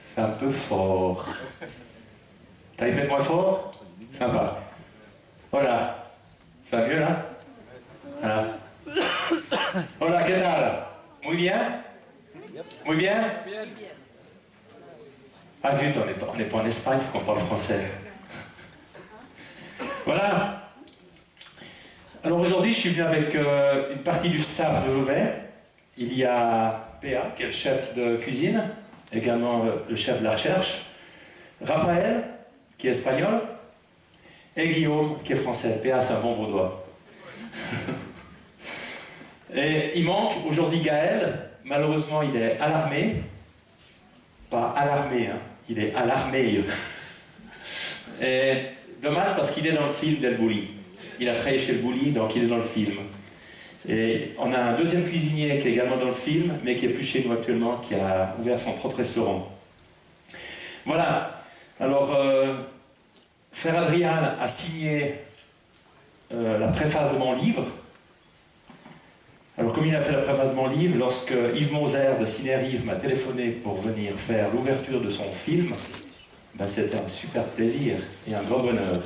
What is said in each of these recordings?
C'est un peu fort. T'as aimé moins fort? Sympa. Voilà. Ça va mieux là? Voilà. Hola, ¿qué tal? Muy bien? Muy bien? Ah zut, on n'est pas en Espagne, il faut qu'on parle français. Voilà. Alors aujourd'hui, je suis venu avec une partie du staff de Vevey. Il y a Péa, qui est le chef de cuisine, également le chef de la recherche, Raphaël, qui est espagnol, et Guillaume, qui est français. Péa, c'est un bon vaudois. Et il manque aujourd'hui Gaël. Malheureusement, il est à l'armée. Pas alarmé, hein. Il est à l'armée. Et dommage parce qu'il est dans le film d'El Bulli. Il a travaillé chez El Bulli, donc il est dans le film. Et on a un deuxième cuisinier qui est également dans le film, mais qui est plus chez nous actuellement, qui a ouvert son propre restaurant. Voilà. Alors, Frère Adrien a signé la préface de mon livre. Alors, comme il a fait la préface de mon livre, lorsque Yves Moser de Cinérive m'a téléphoné pour venir faire l'ouverture de son film, ben, c'était un super plaisir et un grand bonheur.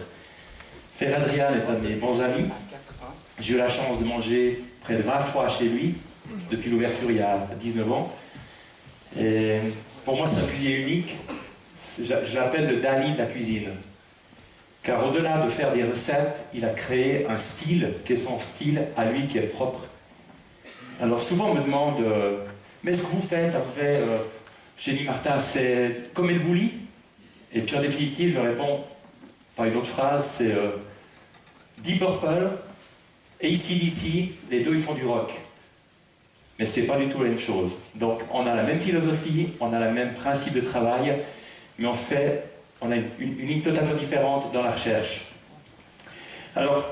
Frère Adrien est un de mes bons amis. J'ai eu la chance de manger près de 20 fois chez lui, depuis l'ouverture il y a 19 ans. Et pour moi, c'est un cuisinier unique. Je l'appelle le Dali de la cuisine. Car au-delà de faire des recettes, il a créé un style qui est son style à lui, qui est propre. Alors souvent on me demande, mais ce que vous faites, j'ai dit Martin, c'est comme El Bulli. Et puis en définitive, je réponds par une autre phrase, c'est Deep Purple et AC/DC, les deux ils font du rock. Mais c'est pas du tout la même chose. Donc on a la même philosophie, on a le même principe de travail, mais on a une ligne totalement différente dans la recherche. Alors,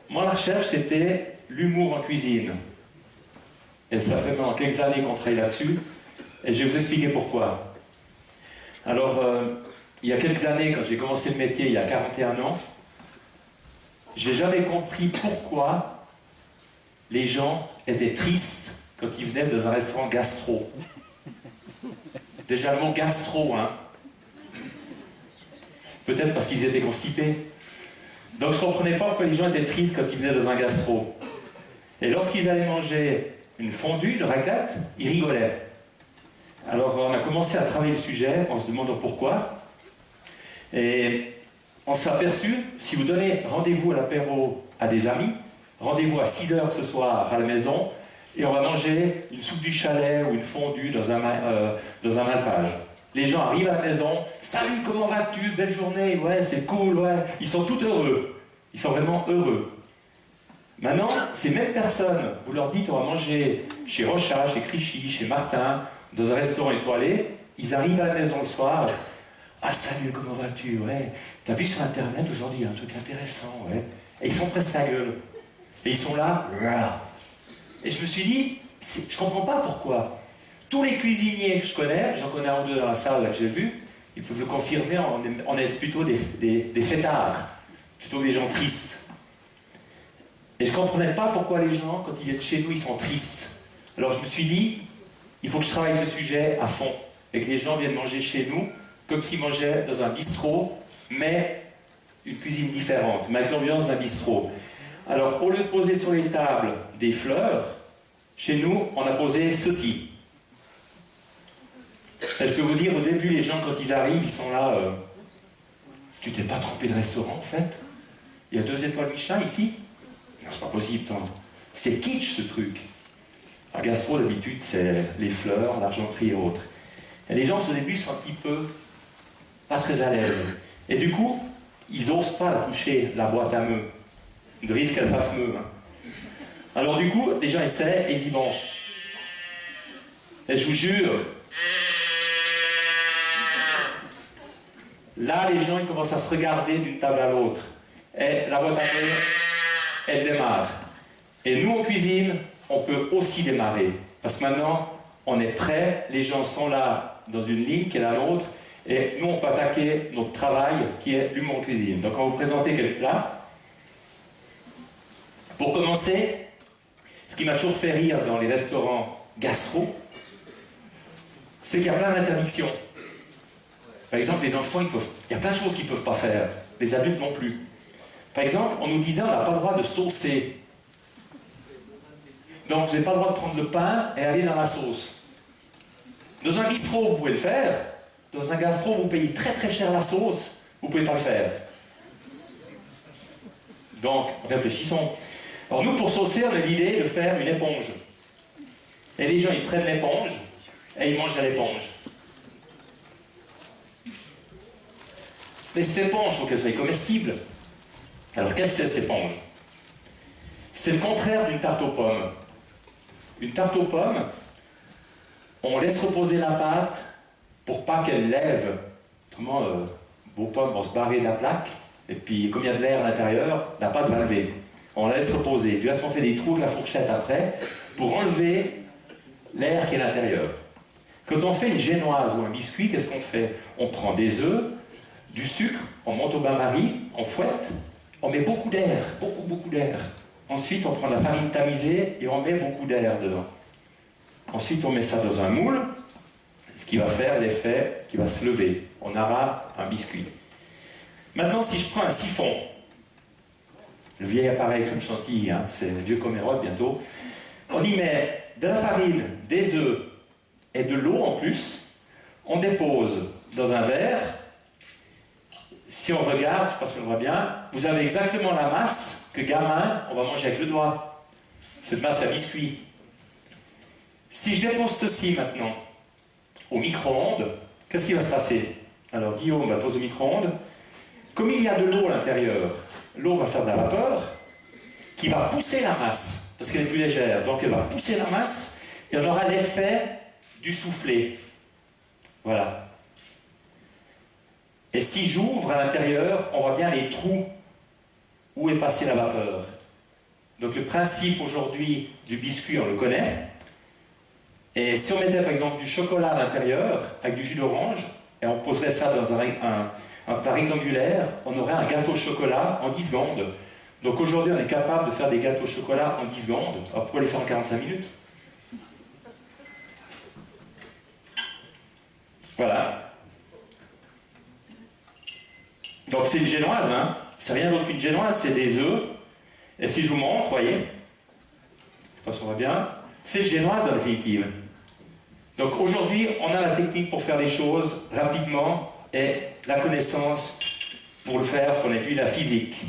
moi la recherche c'était l'humour en cuisine. Et ça fait maintenant quelques années qu'on travaille là-dessus, et je vais vous expliquer pourquoi. Alors, il y a quelques années, quand j'ai commencé le métier, il y a 41 ans, j'ai jamais compris pourquoi les gens étaient tristes quand ils venaient dans un restaurant gastro. Déjà le mot gastro, hein. Peut-être parce qu'ils étaient constipés. Donc je ne comprenais pas pourquoi les gens étaient tristes quand ils venaient dans un gastro. Et lorsqu'ils allaient manger une fondue, une raclette, ils rigolaient. Alors on a commencé à travailler le sujet en se demandant pourquoi. Et on s'est aperçu, si vous donnez rendez-vous à l'apéro à des amis, rendez-vous à 6h ce soir à la maison, et on va manger une soupe du chalet ou une fondue dans un alpage. Les gens arrivent à la maison, salut, comment vas-tu, belle journée, ouais, c'est cool, ouais. Ils sont tout heureux. Ils sont vraiment heureux. Maintenant, ces mêmes personnes, vous leur dites on va manger chez Rochat, chez Crichy, chez Martin, dans un restaurant étoilé, ils arrivent à la maison le soir, ah salut, comment vas-tu, ouais, t'as vu sur internet aujourd'hui un truc intéressant, ouais, et ils font presque la gueule. Et ils sont là, et je me suis dit, je comprends pas pourquoi. Tous les cuisiniers que je connais, j'en connais un ou deux dans la salle là, que j'ai vu, ils peuvent le confirmer, on est plutôt des fêtards, plutôt que des gens tristes. Et je ne comprenais pas pourquoi les gens, quand ils viennent chez nous, ils sont tristes. Alors je me suis dit, il faut que je travaille ce sujet à fond. Et que les gens viennent manger chez nous, comme s'ils mangeaient dans un bistrot, mais une cuisine différente, mais avec l'ambiance d'un bistrot. Alors au lieu de poser sur les tables des fleurs, chez nous, on a posé ceci. Et je peux vous dire, au début, les gens, quand ils arrivent, ils sont là, tu t'es pas trompé de restaurant, en fait? Il y a 2 étoiles Michelin ici? Non, c'est pas possible, tant. C'est kitsch ce truc. La gastro, d'habitude, c'est les fleurs, l'argenterie et autres. Et les gens, au début, sont un petit peu pas très à l'aise. Et du coup, ils n'osent pas toucher la boîte à meux. De risque qu'elle fasse meux. Hein. Alors du coup, les gens essaient et ils y vont. Et je vous jure, là, les gens, ils commencent à se regarder d'une table à l'autre. Et la boîte à meux, elle démarre. Et nous, en cuisine, on peut aussi démarrer. Parce que maintenant, on est prêt, les gens sont là dans une ligne qui est la nôtre, et nous, on peut attaquer notre travail qui est l'humour en cuisine. Donc, on va vous présenter quelques plats. Pour commencer, ce qui m'a toujours fait rire dans les restaurants gastro, c'est qu'il y a plein d'interdictions. Par exemple, les enfants, il y a plein de choses qu'ils ne peuvent pas faire. Les adultes non plus. Par exemple, on nous disait on n'a pas le droit de saucer. Donc, vous n'avez pas le droit de prendre le pain et aller dans la sauce. Dans un bistrot, vous pouvez le faire. Dans un gastro, vous payez très très cher la sauce. Vous ne pouvez pas le faire. Donc, réfléchissons. Alors nous, pour saucer, on a l'idée de faire une éponge. Et les gens, ils prennent l'éponge et ils mangent à l'éponge. Mais cette éponge, il faut qu'elle soit comestible. Alors, qu'est-ce que c'est cette éponge? C'est le contraire d'une tarte aux pommes. Une tarte aux pommes, on laisse reposer la pâte pour pas qu'elle lève. Autrement, vos pommes vont se barrer de la plaque. Et puis, comme il y a de l'air à l'intérieur, la pâte va lever. On la laisse reposer. Puis là, on fait des trous avec la fourchette après pour enlever l'air qui est à l'intérieur. Quand on fait une génoise ou un biscuit, qu'est-ce qu'on fait? On prend des œufs, du sucre, on monte au bain-marie, on fouette, on met beaucoup d'air, beaucoup d'air. Ensuite, on prend de la farine tamisée et on met beaucoup d'air dedans. Ensuite, on met ça dans un moule, ce qui va faire l'effet qui va se lever. On aura un biscuit. Maintenant, si je prends un siphon, le vieil appareil comme chantilly, hein, c'est vieux comme Hérode bientôt, on y met de la farine, des œufs et de l'eau en plus, on dépose dans un verre. Si on regarde, je pense qu'on le voit bien, vous avez exactement la masse que gamin, on va manger avec le doigt. Cette masse à biscuit. Si je dépose ceci maintenant au micro-ondes, qu'est-ce qui va se passer? Alors Guillaume va poser au micro-ondes. Comme il y a de l'eau à l'intérieur, l'eau va faire de la vapeur qui va pousser la masse, parce qu'elle est plus légère. Donc elle va pousser la masse et on aura l'effet du soufflet. Voilà. Et si j'ouvre à l'intérieur, on voit bien les trous où est passée la vapeur. Donc le principe aujourd'hui du biscuit, on le connaît. Et si on mettait par exemple du chocolat à l'intérieur, avec du jus d'orange, et on poserait ça dans un plat rectangulaire, on aurait un gâteau au chocolat en 10 secondes. Donc aujourd'hui, on est capable de faire des gâteaux au chocolat en 10 secondes. Alors pourquoi les faire en 45 minutes? Voilà. Donc c'est une génoise, hein. C'est rien d'autre qu'une génoise, c'est des œufs. Et si je vous montre, voyez, je sais pas si on voit bien, c'est une génoise en définitive. Donc aujourd'hui, on a la technique pour faire les choses rapidement et la connaissance pour le faire, ce qu'on appelle la physique.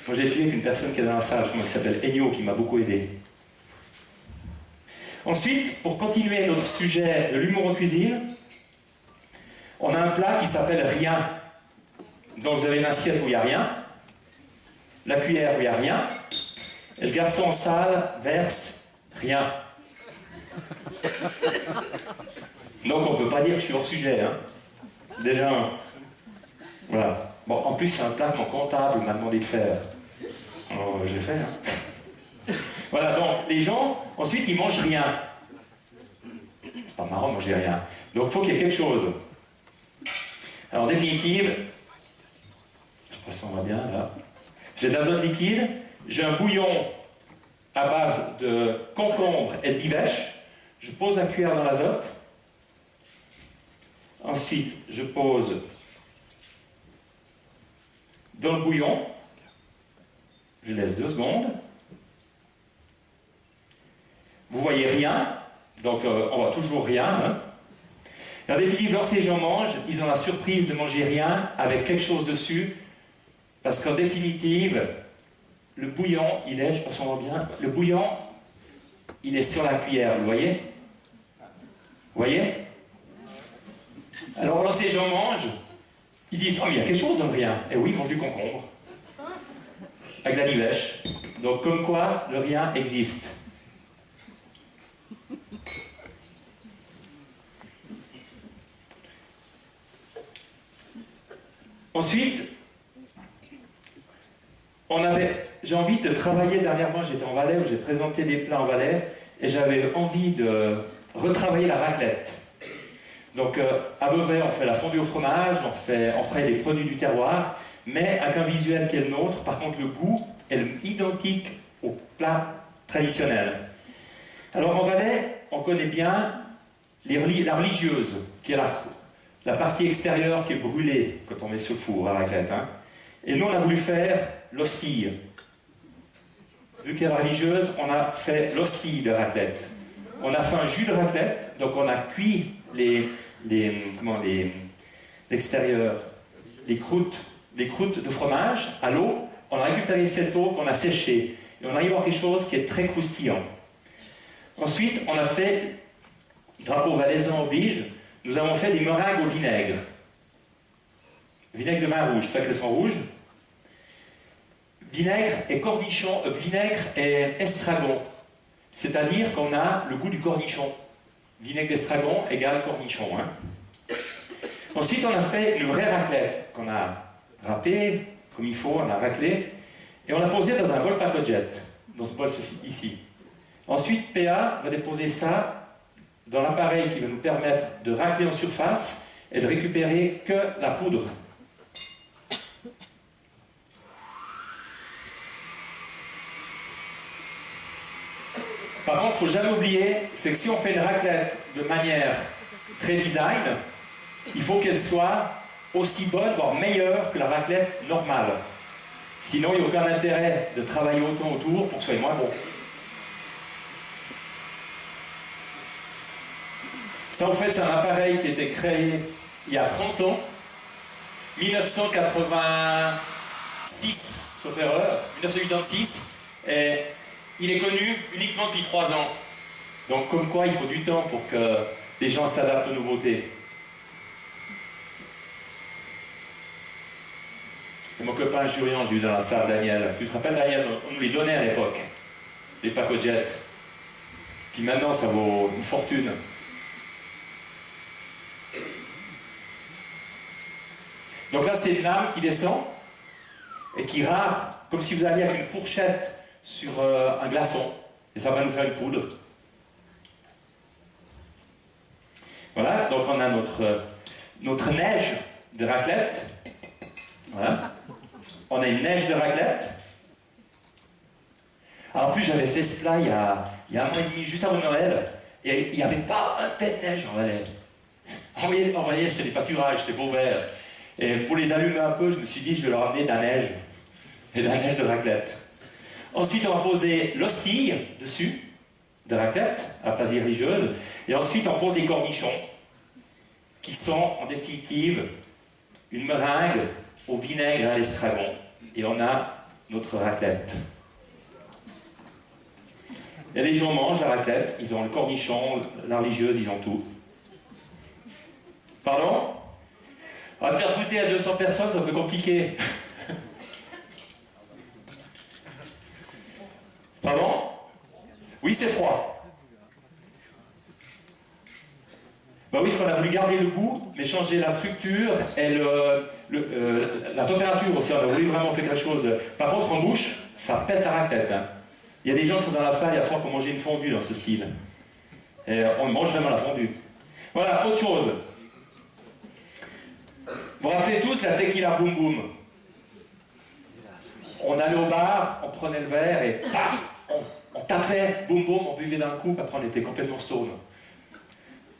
Moi j'ai étudié avec une personne qui est dans la salle, qui s'appelle Ennio, qui m'a beaucoup aidé. Ensuite, pour continuer notre sujet de l'humour en cuisine, on a un plat qui s'appelle rien. Donc vous avez une assiette où il n'y a rien, la cuillère où il n'y a rien, et le garçon en salle verse rien. Donc on ne peut pas dire que je suis hors sujet. Hein. Déjà, voilà. Bon, en plus, c'est un plat que mon comptable m'a demandé de faire. Alors, je l'ai fait. Hein. Voilà, donc les gens, ensuite, ils mangent rien. C'est pas marrant de manger rien. Donc il faut qu'il y ait quelque chose. Alors, en définitive, je sais pas si on va bien là. J'ai de l'azote liquide, j'ai un bouillon à base de concombre et de livèche. Je pose la cuillère dans l'azote. Ensuite, je pose dans le bouillon. Je laisse 2 secondes. Vous voyez rien, donc on voit toujours rien. Hein. En définitive, lorsque les gens mangent, ils ont la surprise de manger rien avec quelque chose dessus. Parce qu'en définitive, le bouillon, il est, je pense qu'on voit bien, le bouillon, il est sur la cuillère, vous voyez? Vous voyez? Alors lorsque les gens mangent, ils disent, oh mais il y a quelque chose dans le rien. Et oui, ils mangent du concombre. Avec de la livèche. Donc comme quoi, le rien existe. Ensuite, j'ai envie de travailler, dernièrement j'étais en Valais, où j'ai présenté des plats en Valais, et j'avais envie de retravailler la raclette. Donc à Beauvais, on fait la fondue au fromage, on travaille les produits du terroir, mais avec un visuel qui est le nôtre. Par contre, le goût est identique au plat traditionnel. Alors en Valais, connaît bien la religieuse, qui est la partie extérieure qui est brûlée quand on met ce four à raclette. Hein. Et nous, on a voulu faire l'hostie. Vu qu'elle est religieuse, on a fait l'hostie de raclette. On a fait un jus de raclette, donc on a cuit l'extérieur, les croûtes de fromage à l'eau. On a récupéré cette eau qu'on a séchée. Et on arrive à quelque chose qui est très croustillant. Ensuite, on a fait, drapeau valaisan oblige, nous avons fait des meringues au vinaigre. Vinaigre de vin rouge, c'est ça qu'elles sont rouges. Vinaigre et estragon. C'est-à-dire qu'on a le goût du cornichon. Vinaigre d'estragon égale cornichon. Hein. Ensuite, on a fait une vraie raclette qu'on a râpée comme il faut, on a raclé. Et on l'a posé dans un bol pacojet, dans ce bol ici. Ensuite, PA va déposer ça dans l'appareil qui va nous permettre de racler en surface et de récupérer que la poudre. Par contre, il ne faut jamais oublier, c'est que si on fait une raclette de manière très design, il faut qu'elle soit aussi bonne, voire meilleure que la raclette normale. Sinon, il n'y a aucun intérêt de travailler autant autour pour que ce soit moins bon. Ça, en fait, c'est un appareil qui a été créé il y a 30 ans, 1986, sauf erreur, 1986, et il est connu uniquement depuis 3 ans. Donc, comme quoi, il faut du temps pour que les gens s'adaptent aux nouveautés. Et mon copain Jurian, j'ai eu dans la salle, Daniel. Tu te rappelles, Daniel, on nous les donnait à l'époque, les pacojet. Puis maintenant, ça vaut une fortune. Donc là, c'est une lame qui descend et qui râpe, comme si vous alliez avec une fourchette sur un glaçon. Et ça va nous faire une poudre. Voilà, donc on a notre neige de raclette. Voilà. On a une neige de raclette. Alors, en plus, j'avais fait ce plat il y a un mois et demi, juste avant Noël, et il n'y avait pas un peu de neige en Valais. On voyait, c'est des pâturages, c'était beau vert. Et pour les allumer un peu, je me suis dit, je vais leur amener de la neige, et de la neige de raclette. Ensuite, on va poser l'hostie dessus, de raclette, à place religieuse, et ensuite, on pose les cornichons, qui sont, en définitive, une meringue au vinaigre et à l'estragon. Et on a notre raclette. Et les gens mangent la raclette, ils ont le cornichon, la religieuse, ils ont tout. Pardon? On va faire goûter à 200 personnes, c'est un peu compliqué. Pardon? Oui, c'est froid. Ben oui, parce qu'on a voulu garder le goût, mais changer la structure et la température aussi. On a voulu vraiment faire quelque chose. Par contre, en bouche, ça pète la raclette. Hein. Il y a des gens qui sont dans la salle, il y a fois qu'on mangeait une fondue dans ce style. Et on mange vraiment la fondue. Voilà, autre chose. Vous vous rappelez tous la tequila boum boum? On allait au bar, on prenait le verre et paf, on tapait, boum boum, on buvait d'un coup, après on était complètement stone.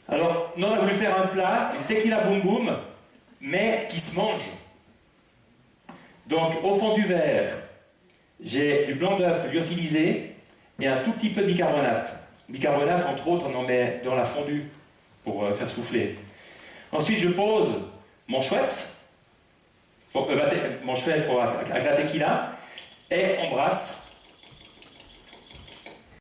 Alors, nous on a voulu faire un plat, une tequila boum boum, mais qui se mange. Donc, au fond du verre, j'ai du blanc d'œuf lyophilisé et un tout petit peu de bicarbonate. Bicarbonate, entre autres, on en met dans la fondue pour faire souffler. Ensuite, je pose mon Schweppes, avec la tequila, et on brasse